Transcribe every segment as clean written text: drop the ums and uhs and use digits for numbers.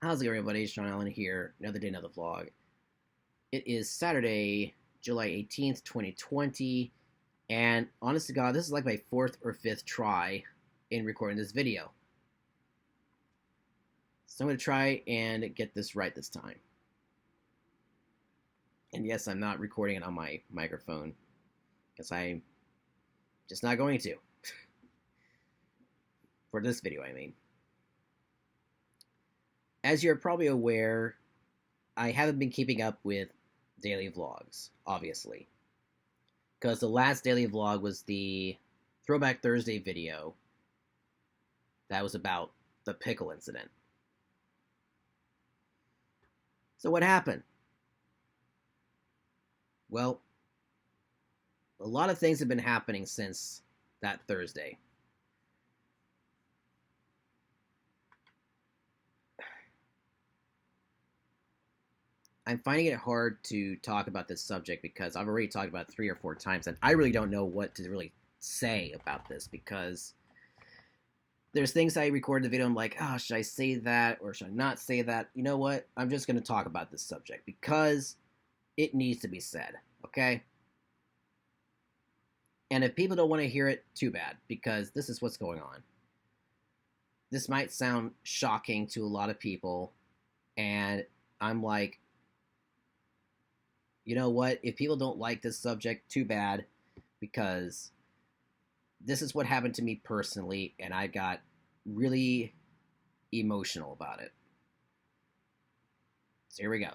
How's it going, everybody? Sean Allen here. Another day, another vlog. It is Saturday, July 18th, 2020, and honest to God, this is like my fourth or fifth try in recording this video. So I'm going to try and get this right this time. And yes, I'm not recording it on my microphone, because I'm just not going to. For this video, I mean. As you're probably aware, I haven't been keeping up with daily vlogs, obviously. Because the last daily vlog was the Throwback Thursday video that was about the pickle incident. So what happened? Well, a lot of things have been happening since that Thursday. I'm finding it hard to talk about this subject because I've already talked about it 3 or 4 times, and I really don't know what to really say about this because there's things I recorded the video, I'm like, oh, should I say that or should I not say that? You know what? I'm just going to talk about this subject because it needs to be said, okay? And if people don't want to hear it, too bad, because this is what's going on. This might sound shocking to a lot of people, and I'm like, you know what? If people don't like this subject, too bad, because this is what happened to me personally, and I got really emotional about it. So here we go.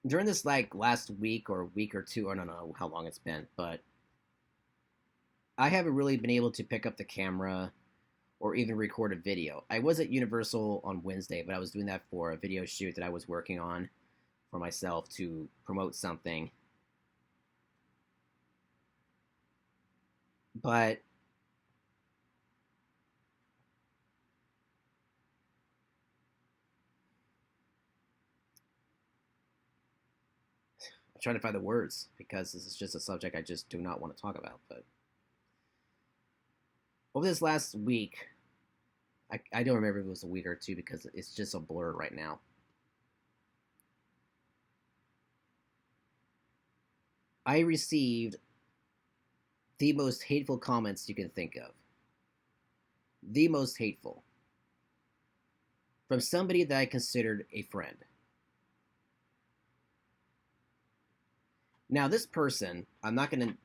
During this last week or two, I don't know how long it's been, but I haven't really been able to pick up the camera or even record a video. I was at Universal on Wednesday, but I was doing that for a video shoot that I was working on for myself to promote something. But I'm trying to find the words because this is just a subject I just do not want to talk about. But over this last week, I don't remember if it was a week or two because it's just a blur right now. I received the most hateful comments you can think of. The most hateful. From somebody that I considered a friend. Now, this person, I'm not going to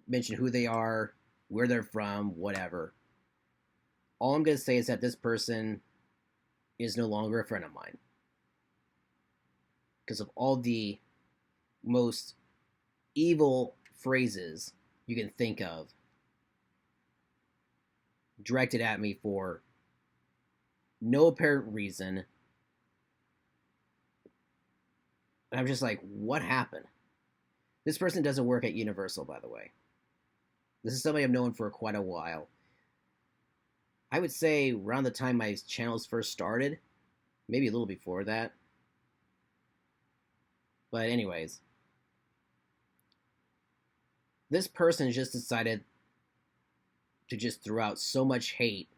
mention who they are, where they're from, whatever. All I'm going to say is that this person is no longer a friend of mine. Because of all the most evil phrases you can think of directed at me for no apparent reason. And I'm just like, what happened? This person doesn't work at Universal, by the way. This is somebody I've known for quite a while. I would say around the time my channels first started, maybe a little before that. But anyways, this person just decided to just throw out so much hate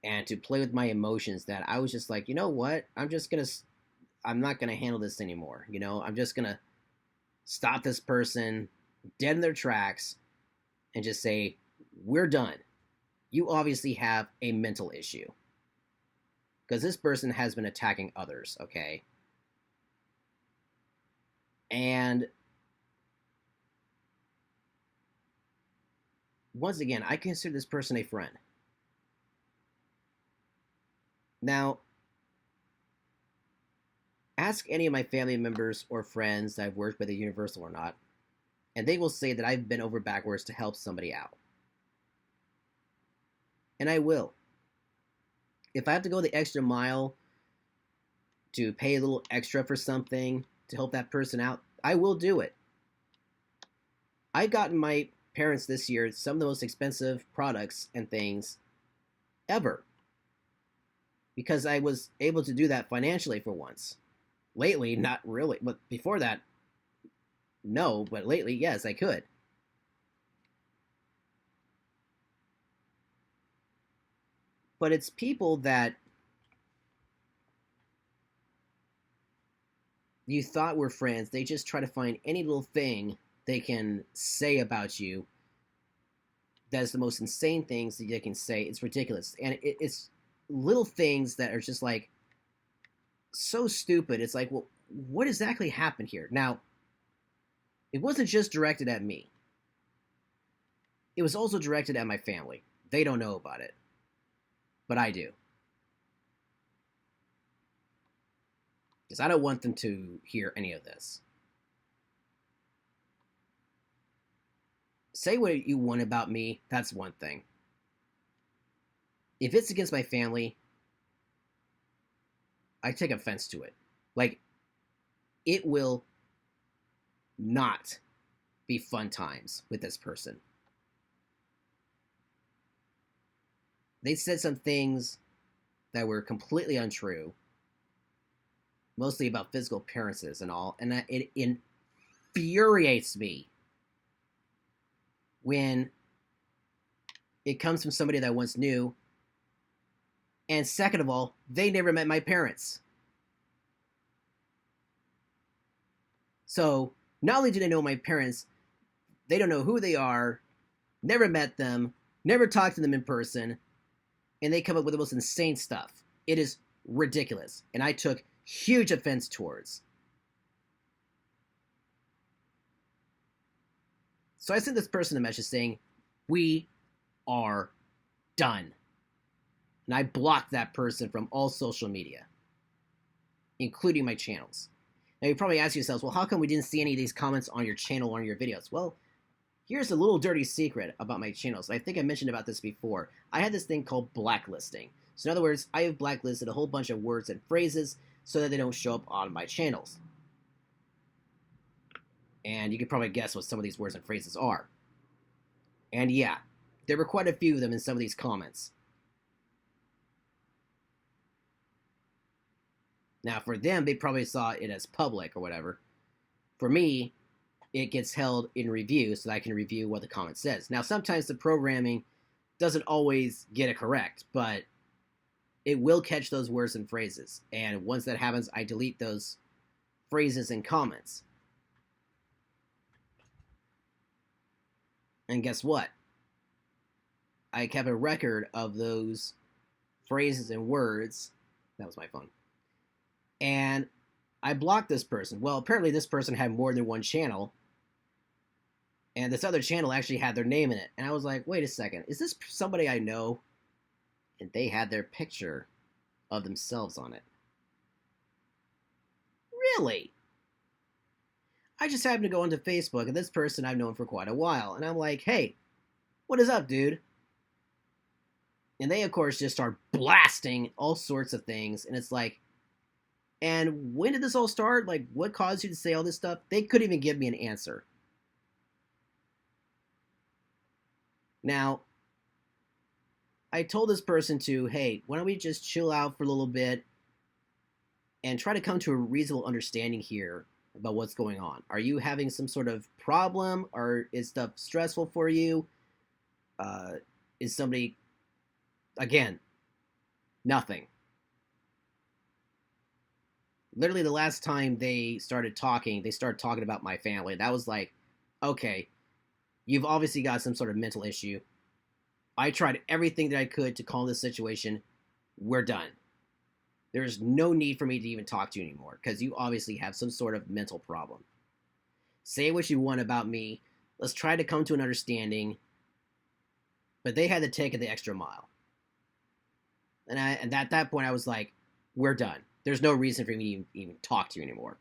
and to play with my emotions that I was just like, you know what? I'm not gonna handle this anymore. You know, I'm just gonna stop this person dead in their tracks and just say, we're done. You obviously have a mental issue. Because this person has been attacking others, okay? And once again, I consider this person a friend. Now, ask any of my family members or friends that I've worked with at Universal or not, and they will say that I've been over backwards to help somebody out. And I will. If I have to go the extra mile to pay a little extra for something to help that person out, I will do it. I've gotten my parents this year some of the most expensive products and things ever because I was able to do that financially for once. Lately, not really, but before that, no, but lately, yes, I could. But it's people that you thought were friends, they just try to find any little thing they can say about you that is the most insane things that they can say. It's ridiculous. And it's little things that are just like so stupid. It's like, well, what exactly happened here? Now, it wasn't just directed at me, it was also directed at my family. They don't know about it, but I do. Because I don't want them to hear any of this. Say what you want about me, that's one thing. If it's against my family, I take offense to it. Like, it will not be fun times with this person. They said some things that were completely untrue, mostly about physical appearances and all, and it infuriates me when it comes from somebody that I once knew, and second of all, they never met my parents. So, not only do they know my parents, they don't know who they are, never met them, never talked to them in person, and they come up with the most insane stuff. It is ridiculous, and I took huge offense towards. So I sent this person a message saying, we are done. And I blocked that person from all social media, including my channels. Now you probably ask yourselves, well, how come we didn't see any of these comments on your channel or on your videos? Well, here's a little dirty secret about my channels. I think I mentioned about this before. I had this thing called blacklisting. So in other words, I have blacklisted a whole bunch of words and phrases so that they don't show up on my channels. And you can probably guess what some of these words and phrases are. And yeah, there were quite a few of them in some of these comments. Now for them, they probably saw it as public or whatever. For me, it gets held in review so that I can review what the comment says. Now sometimes the programming doesn't always get it correct, but it will catch those words and phrases. And once that happens, I delete those phrases and comments. And guess what? I kept a record of those phrases and words. That was my phone. And I blocked this person. Well, apparently this person had more than one channel. And this other channel actually had their name in it. And I was like, wait a second. Is this somebody I know? And they had their picture of themselves on it. Really? I just happened to go onto Facebook, and this person I've known for quite a while. And I'm like, hey, what is up, dude? And they, of course, just start blasting all sorts of things. And it's like, and when did this all start? Like, what caused you to say all this stuff? They couldn't even give me an answer. Now, I told this person to, hey, why don't we just chill out for a little bit and try to come to a reasonable understanding here about what's going on. Are you having some sort of problem, or is stuff stressful for you? Is somebody, again, nothing. Literally the last time they started talking about my family. That was like, okay, you've obviously got some sort of mental issue. I tried everything that I could to calm this situation. We're done. There's no need for me to even talk to you anymore because you obviously have some sort of mental problem. Say what you want about me. Let's try to come to an understanding. But they had to take it the extra mile. And at that point, I was like, we're done. There's no reason for me to even talk to you anymore.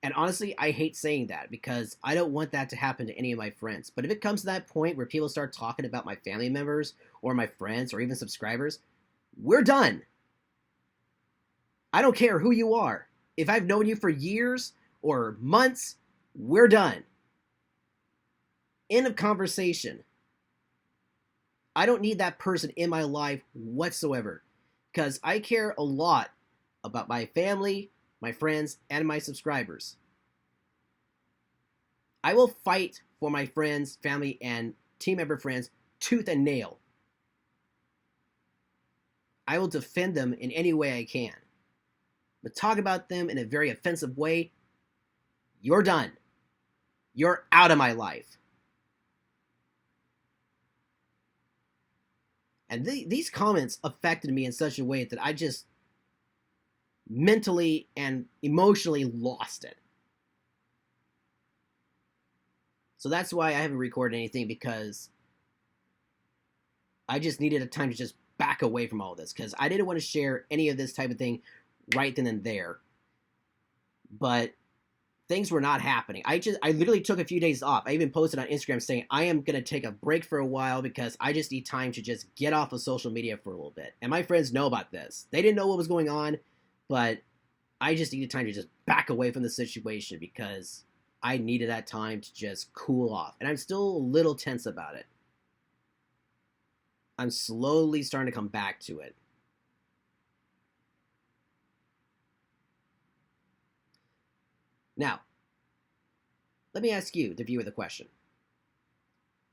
And honestly, I hate saying that because I don't want that to happen to any of my friends. But if it comes to that point where people start talking about my family members or my friends or even subscribers, we're done. I don't care who you are. If I've known you for years or months, we're done. End of conversation. I don't need that person in my life whatsoever because I care a lot about my family, my friends, and my subscribers. I will fight for my friends, family, and team member friends tooth and nail. I will defend them in any way I can. but talk about them in a very offensive way, you're done. You're out of my life. And these comments affected me in such a way that I just mentally and emotionally lost it. So that's why I haven't recorded anything, because I just needed a time to just back away from all this, because I didn't want to share any of this type of thing right then and there. But things were not happening. I literally took a few days off. I even posted on Instagram saying I am going to take a break for a while because I just need time to just get off of social media for a little bit. And my friends know about this. They didn't know what was going on, but I just needed time to just back away from the situation because I needed that time to just cool off. And I'm still a little tense about it. I'm slowly starting to come back to it. Now, let me ask you, the viewer, the question.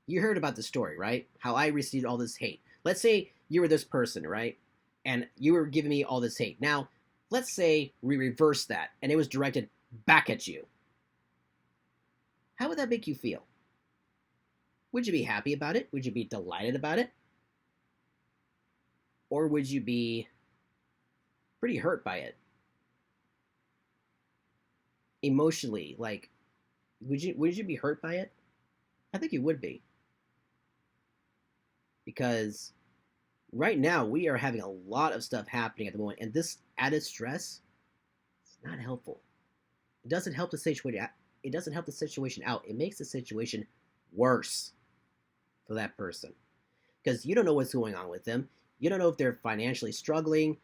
You heard about the story, right? How I received all this hate. Let's say you were this person, right? And you were giving me all this hate. Now, let's say we reverse that and it was directed back at you. How would that make you feel? Would you be happy about it? Would you be delighted about it? Or would you be pretty hurt by it? Emotionally, like, would you be hurt by it? I think you would be. Because right now we are having a lot of stuff happening at the moment, and this added stress is not helpful. It doesn't help the situation. It doesn't help the situation out. It makes the situation worse for that person, because you don't know what's going on with them. You don't know if they're financially struggling,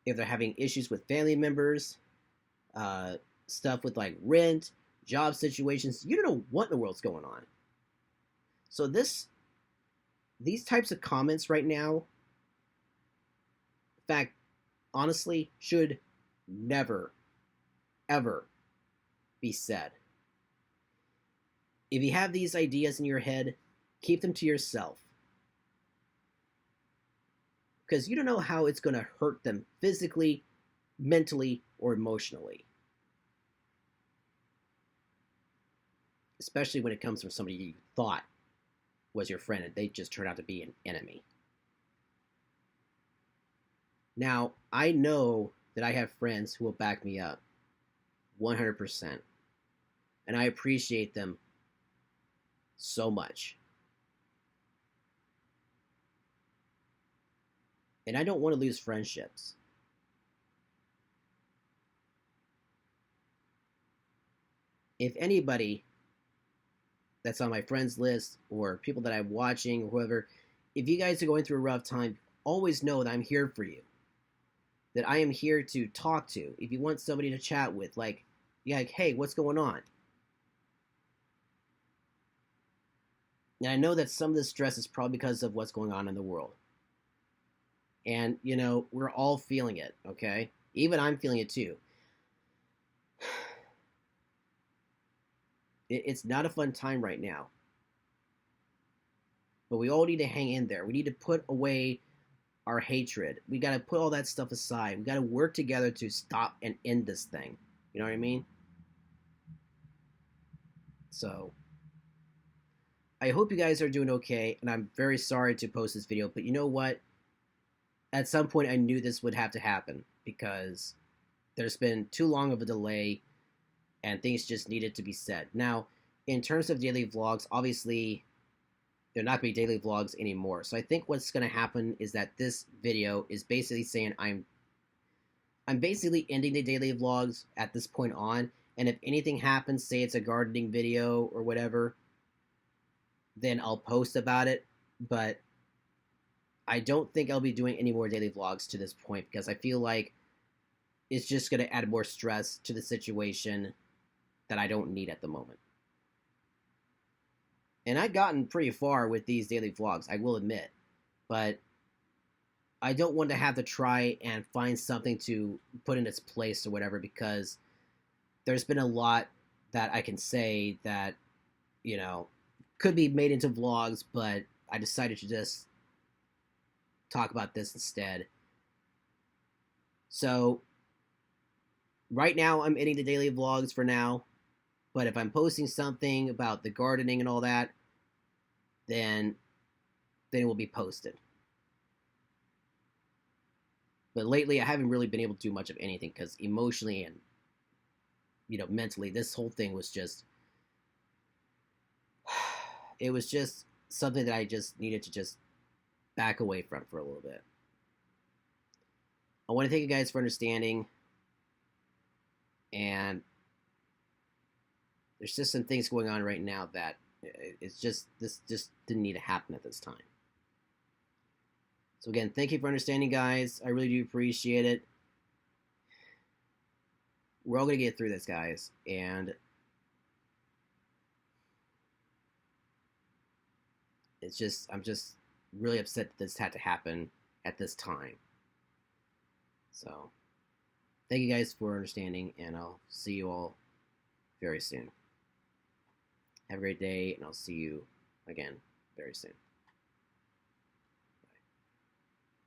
if they're having issues with family members, stuff with like rent, job situations. You don't know what in the world's going on. So these types of comments right now, in fact, honestly, should never, ever be said. If you have these ideas in your head, keep them to yourself. Because you don't know how it's going to hurt them physically, mentally, or emotionally. Especially when it comes from somebody you thought was your friend and they just turned out to be an enemy. Now, I know that I have friends who will back me up 100%. And I appreciate them so much. And I don't want to lose friendships. If anybody that's on my friends list or people that I'm watching or whoever, if you guys are going through a rough time, always know that I'm here for you. That I am here to talk to. If you want somebody to chat with, like, yeah, like, hey, what's going on? And I know that some of this stress is probably because of what's going on in the world. And, you know, we're all feeling it, okay? Even I'm feeling it too. It's not a fun time right now. But we all need to hang in there. We need to put away our hatred. We got to put all that stuff aside. We got to work together to stop and end this thing. You know what I mean? So, I hope you guys are doing okay. And I'm very sorry to post this video. But you know what? At some point, I knew this would have to happen because there's been too long of a delay and things just needed to be said. Now, in terms of daily vlogs, obviously, they're not going to be daily vlogs anymore. So I think what's going to happen is that this video is basically saying I'm basically ending the daily vlogs at this point on. And if anything happens, say it's a gardening video or whatever, then I'll post about it. But I don't think I'll be doing any more daily vlogs to this point because I feel like it's just going to add more stress to the situation that I don't need at the moment. And I've gotten pretty far with these daily vlogs, I will admit. But I don't want to have to try and find something to put in its place or whatever, because there's been a lot that I can say that, you know, could be made into vlogs, but I decided to just talk about this instead. So Right now, I'm ending the daily vlogs for now. But if I'm posting something about the gardening and all that, then it will be posted. But lately, I haven't really been able to do much of anything because emotionally and mentally, this whole thing was just it was just something that I just needed to just back away from for a little bit. I want to thank you guys for understanding, and there's just some things going on right now that it's just this just didn't need to happen at this time. So again, thank you for understanding, guys. I really do appreciate it. We're all gonna get through this, guys, and I'm just really upset that this had to happen at this time. So thank you guys for understanding, and I'll see you all very soon. Have a great day, and I'll see you again very soon.